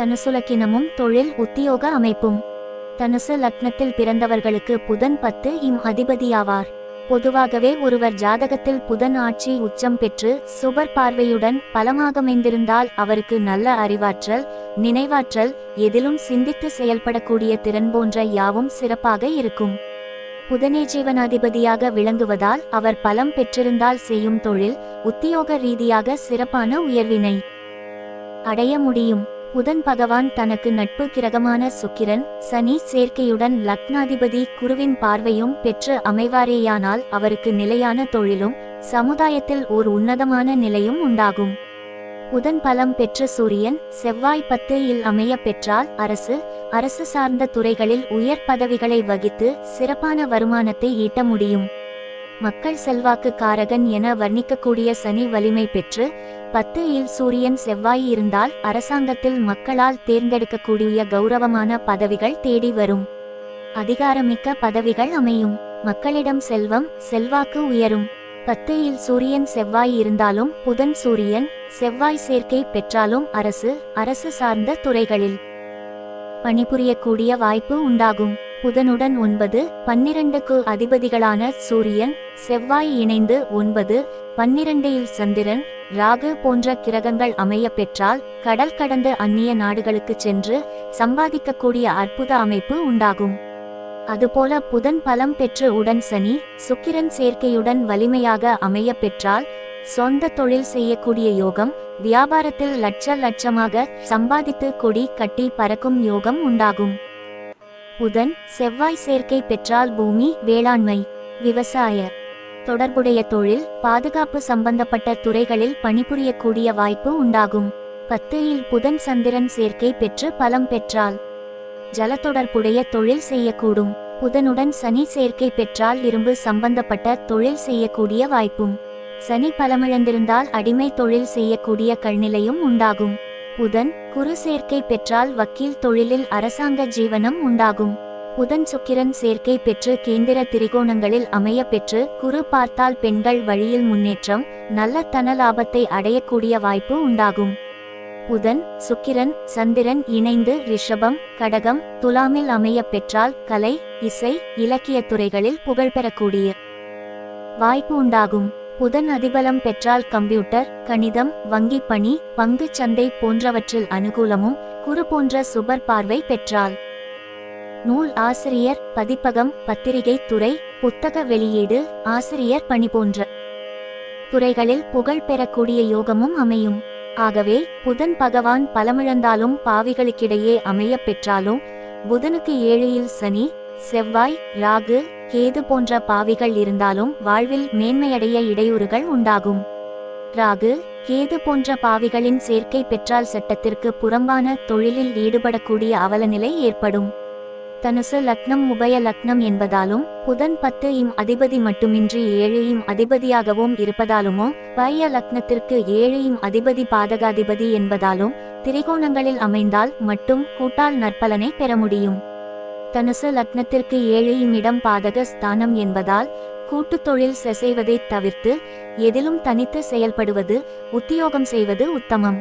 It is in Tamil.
தனுசு லக்கினமும் தொழில் உத்தியோக அமைப்பும். தனுசு லக்னத்தில் பிறந்தவர்களுக்கு புதன் 10 இம் அதிபதியாவார். பொதுவாகவே ஒருவர் ஜாதகத்தில் புதன் ஆட்சி உச்சம் பெற்று சுபர் பார்வையுடன் பலமாகமைந்திருந்தால் அவருக்கு நல்ல அறிவாற்றல், நினைவாற்றல், எதிலும் சிந்தித்து செயல்படக்கூடிய திறன் போன்ற யாவும் சிறப்பாக இருக்கும். புதனே ஜீவனாதிபதியாக விளங்குவதால் அவர் பலம் பெற்றிருந்தால் செய்யும் தொழில், உத்தியோக ரீதியாக சிறப்பான உயர்வினை அடைய முடியும். புதன் பகவான் தனக்கு நட்பு கிரகமான சுக்கிரன், சனி சேர்க்கையுடன் லக்னாதிபதி குருவின் பார்வையும் பெற்று அமைவாரேயானால் அவருக்கு நிலையான தொழிலும் சமுதாயத்தில் ஓர் உன்னதமான நிலையும் உண்டாகும். புதன் பலம் பெற்ற சூரியன், செவ்வாய் 10 இல் அமைய பெற்றால் அரசு சார்ந்த துறைகளில் உயர் பதவிகளை வகித்து சிறப்பான வருமானத்தை ஈட்ட முடியும். மக்கள் செல்வாக்கு காரகன் என வர்ணிக்கக்கூடிய சனி வலிமை பெற்று 10 இல் சூரியன் செவ்வாய் இருந்தால் அரசாங்கத்தில் மக்களால் தேர்ந்தெடுக்கக்கூடிய கௌரவமான பதவிகள் தேடி வரும். அதிகாரமிக்க பதவிகள் அமையும். மக்களிடம் செல்வம், செல்வாக்கு உயரும். 10 இல் சூரியன் செவ்வாய் இருந்தாலும் புதன் சூரியன் செவ்வாய் சேர்க்கை பெற்றாலும் அரசு சார்ந்த துறைகளில் பணிபுரியக்கூடிய வாய்ப்பு உண்டாகும். புதனுடன் 9, 12க்கு அதிபதிகளான சூரியன், செவ்வாய் இணைந்து 9, 12 இல் சந்திரன், ராகு போன்ற கிரகங்கள் அமைய பெற்றால் கடல் கடந்து அந்நிய நாடுகளுக்கு சென்று சம்பாதிக்கக்கூடிய அற்புத அமைப்பு உண்டாகும். அதுபோல புதன் பலம் பெற்று உடன் சனி, சுக்கிரன் சேர்க்கையுடன் வலிமையாக அமைய பெற்றால் சொந்த தொழில் செய்யக்கூடிய யோகம், வியாபாரத்தில் லட்சமாக சம்பாதித்து கொடி கட்டி பறக்கும் யோகம் உண்டாகும். புதன் செவ்வாய் சேர்க்கை பெற்றால் பூமி, வேளாண்மை, விவசாய தொடர்புடைய தொழில், பாதுகாப்பு சம்பந்தப்பட்ட துறைகளில் பணிபுரியக்கூடிய வாய்ப்பு உண்டாகும். 10 இல் புதன் சந்திரன் சேர்க்கை பெற்று பலம் பெற்றால் ஜல தொடர்புடைய தொழில் செய்யக்கூடும். புதனுடன் சனி சேர்க்கை பெற்றால் இரும்பு சம்பந்தப்பட்ட தொழில் செய்யக்கூடிய வாய்ப்பும், சனி பலமிழந்திருந்தால் அடிமை தொழில் செய்யக்கூடிய கல்நிலையும் உண்டாகும். புதன் குரு சேர்க்கை பெற்றால் வக்கீல் தொழிலில் அரசாங்க ஜீவனம் உண்டாகும். புதன் சுக்கிரன் சேர்க்கை பெற்று கேந்திர திரிகோணங்களில் அமைய பெற்று குரு பார்த்தால் பெண்கள் வழியில் முன்னேற்றம், நல்ல தன லாபத்தை அடையக்கூடிய வாய்ப்பு உண்டாகும். புதன் சுக்கிரன் சந்திரன் இணைந்து ரிஷபம், கடகம், துலாமில் அமைய பெற்றால் கலை, இசை, இலக்கிய துறைகளில் புகழ்பெறக்கூடிய வாய்ப்பு உண்டாகும். புதன் அதிபலம் பெற்றால் கம்ப்யூட்டர், கணிதம், வங்கி பணி, பங்கு சந்தை போன்றவற்றில் அனுகூலமும், குரு போன்ற சுபர் பார்வை பெற்றால் நூல் ஆசிரியர், பதிப்பகம், பத்திரிகை துறை, புத்தக வெளியீடு, ஆசிரியர் பணி போன்ற துறைகளில் புகழ் பெறக்கூடிய யோகமும் அமையும். ஆகவே புதன் பகவான் பலமிழந்தாலும் பாவிகளுக்கிடையே அமைய பெற்றாலும் புதனுக்கு 7 இல் சனி, செவ்வாய், ராகு, கேது போன்ற பாவிகள் இருந்தாலும் வாழ்வில் மேன்மையடைய இடையூறுகள் உண்டாகும். ராகு, கேது போன்ற பாவிகளின் சேர்க்கை பெற்றால் சட்டத்திற்கு புறம்பான தொழிலில் ஈடுபடக்கூடிய அவலநிலை ஏற்படும். தனுசு லக்னம் உபய லக்னம் என்பதாலும் புதன் 10 இம் அதிபதி மட்டுமின்றி 7 இம் அதிபதியாகவும் இருப்பதாலுமோ பய லக்னத்திற்கு 7 இம் அதிபதி பாதகாதிபதி என்பதாலும் திரிகோணங்களில் அமைந்தால் மட்டும் கூட்டால் நற்பலனை பெற முடியும். தனுசு லக்னத்திற்கு 7 இம் இடம் பாதக ஸ்தானம் என்பதால் கூட்டு தொழில் செய்வதை தவிர்த்து எதிலும் தனித்து செயல்படுவது, உத்தியோகம் செய்வது உத்தமம்.